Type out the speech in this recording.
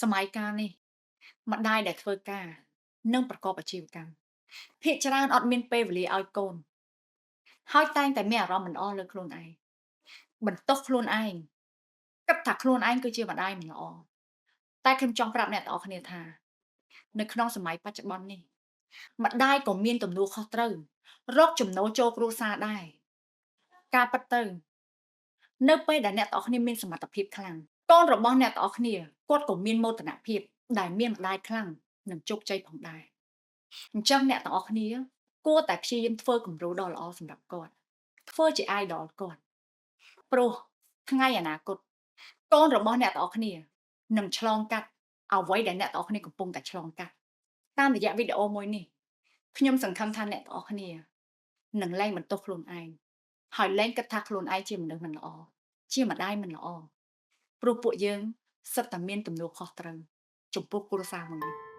សម័យកាលនេះម្ដាយដែលធ្វើការនិងប្រកបអាជីវកម្មភាគច្រើនអត់មានពេលវេលាឲ្យកូនហើយតែងតែមានអារម្មណ៍មិនល្អលើខ្លួនឯងបន្ទោសខ្លួនឯងគិតថាខ្លួនឯងគឺជាម្ដាយមិនល្អតែខ្ញុំចង់ប្រាប់អ្នកទាំងអស់គ្នាថានៅក្នុងសម័យបច្ចុប្បន្ននេះម្ដាយក៏មានទំនួលខុសត្រូវរកចំណូលចូលគ្រួសារដែរការពិតទៅនៅពេលដែលអ្នកទាំងអស់គ្នាមានសមត្ថភាពខ្លាំងកូនរបស់អ្នកទាំងអស់គ្នាគាត់ក៏មានមោទនភាពដែលមានម្ដាយខ្លាំងនិងជោគជ័យផងដែរអញ្ចឹងអ្នកទាំងអស់គ្នាគួរតែព្យាយាមធ្វើគំរូដ៏ល្អសម្រាប់គាត់ធ្វើជា idol គាត់ព្រោះថ្ងៃអនាគតកូនរបស់អ្នកទាំងអស់គ្នានឹងឆ្លងកាត់អ្វីដែលអ្នកទាំងអស់គ្នាកំពុងតែឆ្លងកាត់តាមរយៈវីដេអូមួយនេះខ្ញុំសង្ឃឹមថាអ្នកទាំងអស់គ្នានឹងលែងបន្ទោសខ្លួនឯងហើយលែងគិតថាខ្លួនឯងជាមនុស្សមិនល្អជាម្ដាយមិនល្អព្រោះពួកយើងសុទ្ធតែមានទំនួលខុសត្រូវចំពោះគ្រួសារមួយនេះ